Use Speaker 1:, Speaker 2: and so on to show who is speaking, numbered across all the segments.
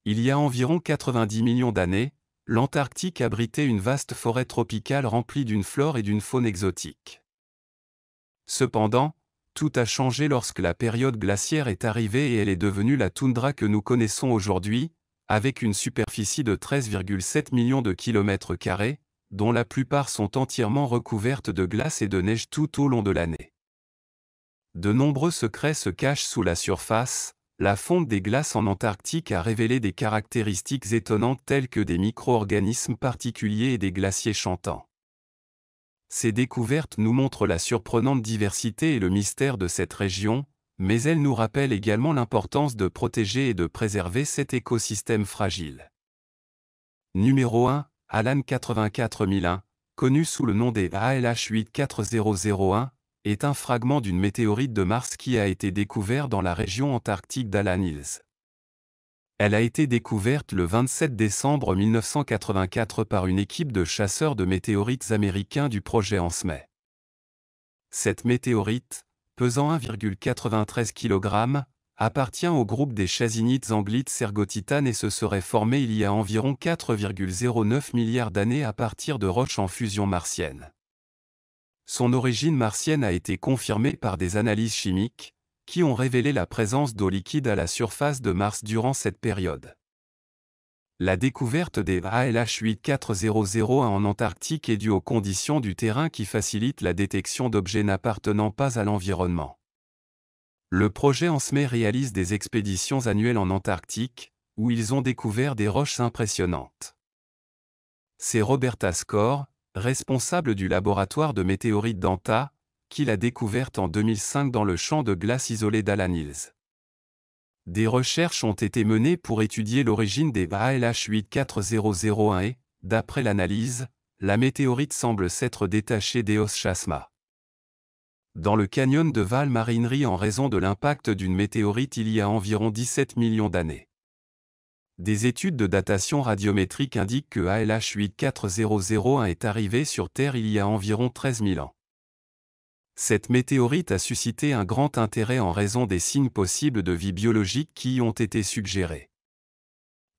Speaker 1: Il y a environ 90 millions d'années, l'Antarctique abritait une vaste forêt tropicale remplie d'une flore et d'une faune exotiques. Cependant, tout a changé lorsque la période glaciaire est arrivée et elle est devenue la toundra que nous connaissons aujourd'hui, avec une superficie de 13,7 millions de kilomètres carrés, dont la plupart sont entièrement recouvertes de glace et de neige tout au long de l'année. De nombreux secrets se cachent sous la surface. La fonte des glaces en Antarctique a révélé des caractéristiques étonnantes telles que des micro-organismes particuliers et des glaciers chantants. Ces découvertes nous montrent la surprenante diversité et le mystère de cette région, mais elles nous rappellent également l'importance de protéger et de préserver cet écosystème fragile. Numéro 1, Alan 84001, connu sous le nom des ALH 84001, est un fragment d'une météorite de Mars qui a été découvert dans la région antarctique d'Alan Hills. Elle a été découverte le 27 décembre 1984 par une équipe de chasseurs de météorites américains du projet ANSME. Cette météorite, pesant 1,93 kg, appartient au groupe des chasinites anglites Sergotitane et se serait formée il y a environ 4,09 milliards d'années à partir de roches en fusion martienne. Son origine martienne a été confirmée par des analyses chimiques, qui ont révélé la présence d'eau liquide à la surface de Mars durant cette période. La découverte des ALH 84001 en Antarctique est due aux conditions du terrain qui facilitent la détection d'objets n'appartenant pas à l'environnement. Le projet ANSME réalise des expéditions annuelles en Antarctique, où ils ont découvert des roches impressionnantes. C'est Roberta Skor, responsable du laboratoire de météorites d'Anta, qui l'a découverte en 2005 dans le champ de glace isolé d'Alan Hills. Des recherches ont été menées pour étudier l'origine des ALH 84001 et, d'après l'analyse, la météorite semble s'être détachée d'Eos Chasma. Dans le canyon de Val Marinery en raison de l'impact d'une météorite il y a environ 17 millions d'années. Des études de datation radiométrique indiquent que ALH 84001 est arrivé sur Terre il y a environ 13 000 ans. Cette météorite a suscité un grand intérêt en raison des signes possibles de vie biologique qui y ont été suggérés.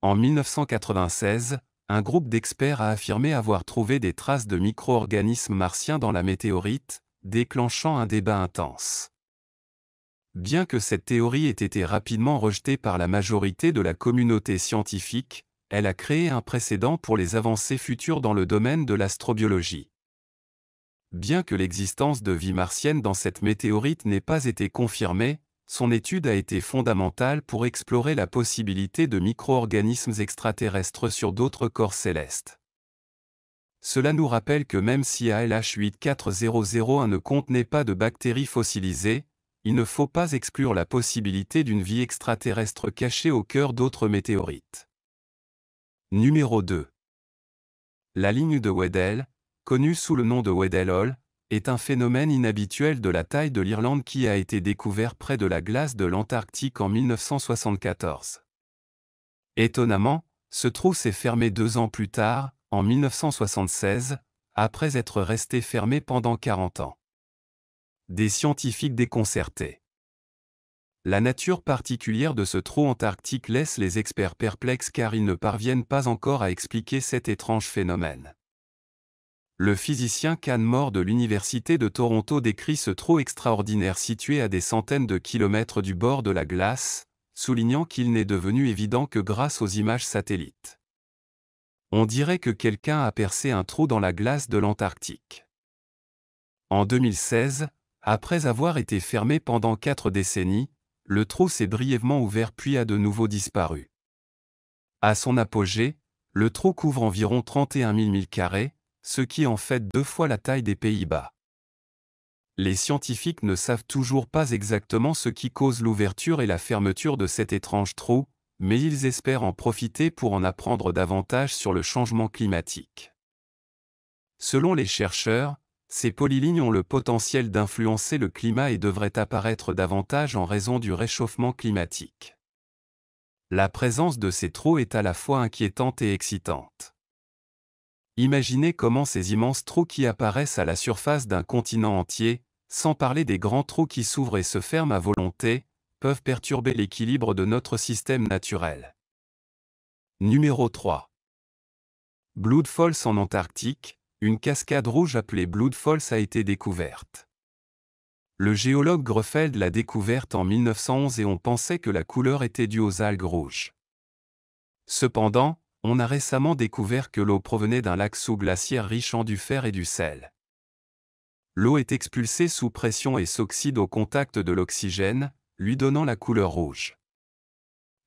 Speaker 1: En 1996, un groupe d'experts a affirmé avoir trouvé des traces de micro-organismes martiens dans la météorite, déclenchant un débat intense. Bien que cette théorie ait été rapidement rejetée par la majorité de la communauté scientifique, elle a créé un précédent pour les avancées futures dans le domaine de l'astrobiologie. Bien que l'existence de vie martienne dans cette météorite n'ait pas été confirmée, son étude a été fondamentale pour explorer la possibilité de micro-organismes extraterrestres sur d'autres corps célestes. Cela nous rappelle que même si ALH 84001 ne contenait pas de bactéries fossilisées, il ne faut pas exclure la possibilité d'une vie extraterrestre cachée au cœur d'autres météorites. Numéro 2. La ligne de Weddell, connue sous le nom de Weddell Hole, est un phénomène inhabituel de la taille de l'Irlande qui a été découvert près de la glace de l'Antarctique en 1974. Étonnamment, ce trou s'est fermé 2 ans plus tard, en 1976, après être resté fermé pendant 40 ans. Des scientifiques déconcertés. La nature particulière de ce trou antarctique laisse les experts perplexes car ils ne parviennent pas encore à expliquer cet étrange phénomène. Le physicien Can Moore de l'Université de Toronto décrit ce trou extraordinaire situé à des centaines de kilomètres du bord de la glace, soulignant qu'il n'est devenu évident que grâce aux images satellites. On dirait que quelqu'un a percé un trou dans la glace de l'Antarctique. En 2016, après avoir été fermé pendant 4 décennies, le trou s'est brièvement ouvert puis a de nouveau disparu. À son apogée, le trou couvre environ 31 000 milles carrés, ce qui en fait 2 fois la taille des Pays-Bas. Les scientifiques ne savent toujours pas exactement ce qui cause l'ouverture et la fermeture de cet étrange trou, mais ils espèrent en profiter pour en apprendre davantage sur le changement climatique. Selon les chercheurs, ces polylignes ont le potentiel d'influencer le climat et devraient apparaître davantage en raison du réchauffement climatique. La présence de ces trous est à la fois inquiétante et excitante. Imaginez comment ces immenses trous qui apparaissent à la surface d'un continent entier, sans parler des grands trous qui s'ouvrent et se ferment à volonté, peuvent perturber l'équilibre de notre système naturel. Numéro 3. Blood Falls en Antarctique, une cascade rouge appelée Blood Falls a été découverte. Le géologue Grefeld l'a découverte en 1911 et on pensait que la couleur était due aux algues rouges. Cependant, on a récemment découvert que l'eau provenait d'un lac sous-glaciaire riche en du fer et du sel. L'eau est expulsée sous pression et s'oxyde au contact de l'oxygène, lui donnant la couleur rouge.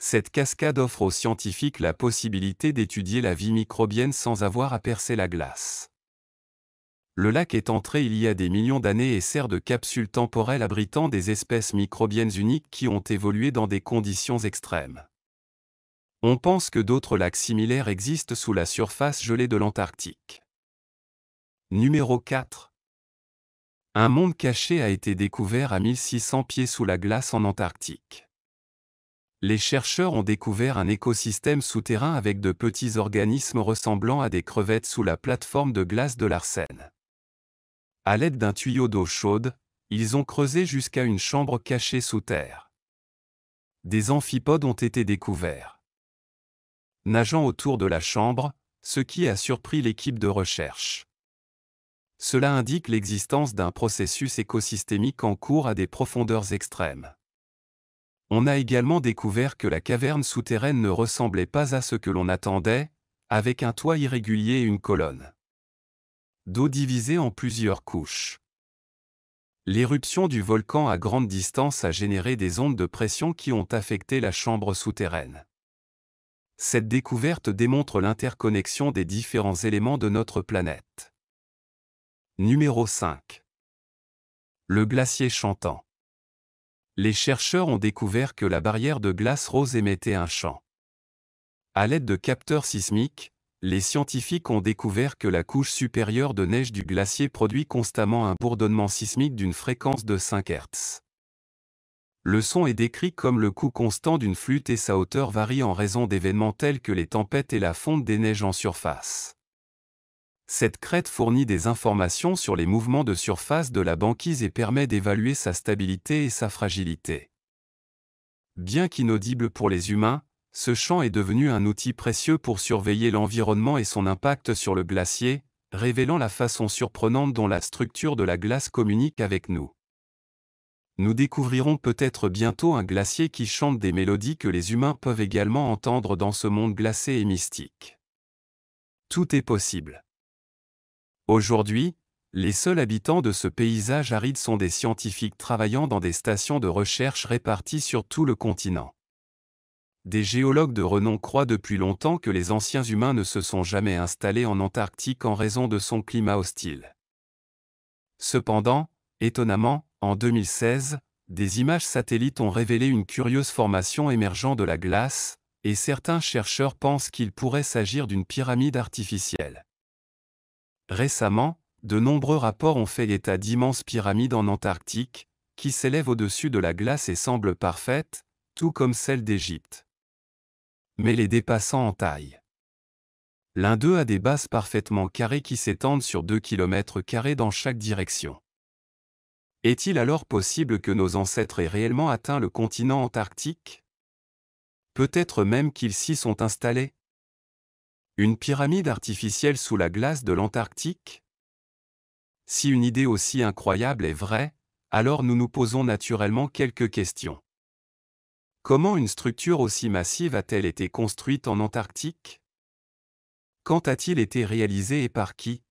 Speaker 1: Cette cascade offre aux scientifiques la possibilité d'étudier la vie microbienne sans avoir à percer la glace. Le lac est entré il y a des millions d'années et sert de capsule temporelle abritant des espèces microbiennes uniques qui ont évolué dans des conditions extrêmes. On pense que d'autres lacs similaires existent sous la surface gelée de l'Antarctique. Numéro 4. Un monde caché a été découvert à 1600 pieds sous la glace en Antarctique. Les chercheurs ont découvert un écosystème souterrain avec de petits organismes ressemblant à des crevettes sous la plateforme de glace de Larsen. À l'aide d'un tuyau d'eau chaude, ils ont creusé jusqu'à une chambre cachée sous terre. Des amphipodes ont été découverts nageant autour de la chambre, ce qui a surpris l'équipe de recherche. Cela indique l'existence d'un processus écosystémique en cours à des profondeurs extrêmes. On a également découvert que la caverne souterraine ne ressemblait pas à ce que l'on attendait, avec un toit irrégulier et une colonne d'eau divisée en plusieurs couches. L'éruption du volcan à grande distance a généré des ondes de pression qui ont affecté la chambre souterraine. Cette découverte démontre l'interconnexion des différents éléments de notre planète. Numéro 5. Le glacier chantant. Les chercheurs ont découvert que la barrière de glace rose émettait un chant. À l'aide de capteurs sismiques, les scientifiques ont découvert que la couche supérieure de neige du glacier produit constamment un bourdonnement sismique d'une fréquence de 5 Hz. Le son est décrit comme le coup constant d'une flûte et sa hauteur varie en raison d'événements tels que les tempêtes et la fonte des neiges en surface. Cette crête fournit des informations sur les mouvements de surface de la banquise et permet d'évaluer sa stabilité et sa fragilité. Bien qu'inaudible pour les humains, ce chant est devenu un outil précieux pour surveiller l'environnement et son impact sur le glacier, révélant la façon surprenante dont la structure de la glace communique avec nous. Nous découvrirons peut-être bientôt un glacier qui chante des mélodies que les humains peuvent également entendre dans ce monde glacé et mystique. Tout est possible. Aujourd'hui, les seuls habitants de ce paysage aride sont des scientifiques travaillant dans des stations de recherche réparties sur tout le continent. Des géologues de renom croient depuis longtemps que les anciens humains ne se sont jamais installés en Antarctique en raison de son climat hostile. Cependant, étonnamment, en 2016, des images satellites ont révélé une curieuse formation émergeant de la glace, et certains chercheurs pensent qu'il pourrait s'agir d'une pyramide artificielle. Récemment, de nombreux rapports ont fait état d'immenses pyramides en Antarctique, qui s'élèvent au-dessus de la glace et semblent parfaites, tout comme celle d'Égypte. Mais les dépassant en taille. L'un d'eux a des bases parfaitement carrées qui s'étendent sur 2 km² dans chaque direction. Est-il alors possible que nos ancêtres aient réellement atteint le continent antarctique? Peut-être même qu'ils s'y sont installés? Une pyramide artificielle sous la glace de l'Antarctique? Si une idée aussi incroyable est vraie, alors nous nous posons naturellement quelques questions. Comment une structure aussi massive a-t-elle été construite en Antarctique? Quand a-t-il été réalisé et par qui?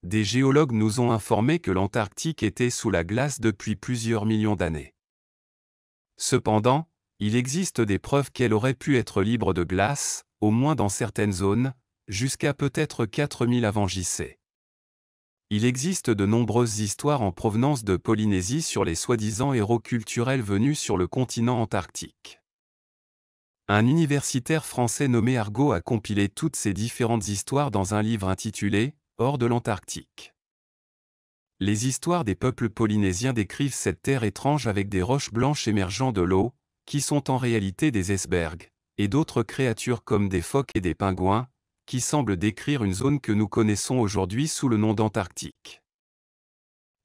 Speaker 1: Des géologues nous ont informé que l'Antarctique était sous la glace depuis plusieurs millions d'années. Cependant, il existe des preuves qu'elle aurait pu être libre de glace, au moins dans certaines zones, jusqu'à peut-être 4000 avant JC. Il existe de nombreuses histoires en provenance de Polynésie sur les soi-disant héros culturels venus sur le continent antarctique. Un universitaire français nommé Argot a compilé toutes ces différentes histoires dans un livre intitulé « Hors de l'Antarctique ». Les histoires des peuples polynésiens décrivent cette terre étrange avec des roches blanches émergeant de l'eau, qui sont en réalité des icebergs, et d'autres créatures comme des phoques et des pingouins, qui semblent décrire une zone que nous connaissons aujourd'hui sous le nom d'Antarctique.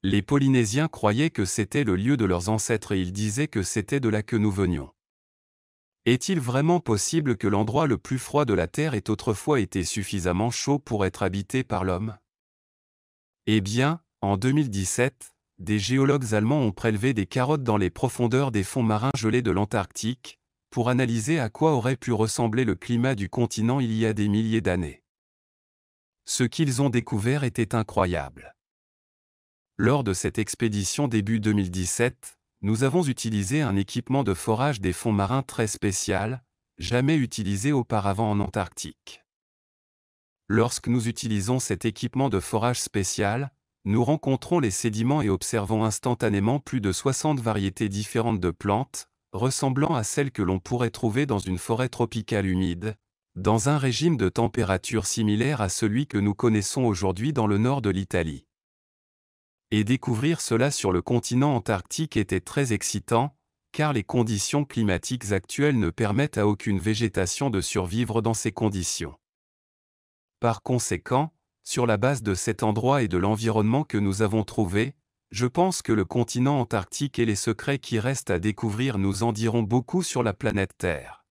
Speaker 1: Les Polynésiens croyaient que c'était le lieu de leurs ancêtres et ils disaient que c'était de là que nous venions. Est-il vraiment possible que l'endroit le plus froid de la Terre ait autrefois été suffisamment chaud pour être habité par l'homme? Eh bien, en 2017, des géologues allemands ont prélevé des carottes dans les profondeurs des fonds marins gelés de l'Antarctique, pour analyser à quoi aurait pu ressembler le climat du continent il y a des milliers d'années. Ce qu'ils ont découvert était incroyable. Lors de cette expédition début 2017, nous avons utilisé un équipement de forage des fonds marins très spécial, jamais utilisé auparavant en Antarctique. Lorsque nous utilisons cet équipement de forage spécial, nous rencontrons les sédiments et observons instantanément plus de 60 variétés différentes de plantes, ressemblant à celles que l'on pourrait trouver dans une forêt tropicale humide, dans un régime de température similaire à celui que nous connaissons aujourd'hui dans le nord de l'Italie. Et découvrir cela sur le continent antarctique était très excitant, car les conditions climatiques actuelles ne permettent à aucune végétation de survivre dans ces conditions. Par conséquent, sur la base de cet endroit et de l'environnement que nous avons trouvé, je pense que le continent antarctique et les secrets qui restent à découvrir nous en diront beaucoup sur la planète Terre.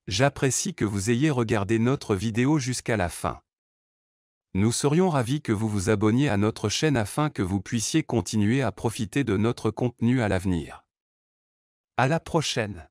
Speaker 1: J'apprécie que vous ayez regardé notre vidéo jusqu'à la fin. Nous serions ravis que vous vous abonniez à notre chaîne afin que vous puissiez continuer à profiter de notre contenu à l'avenir. À la prochaine!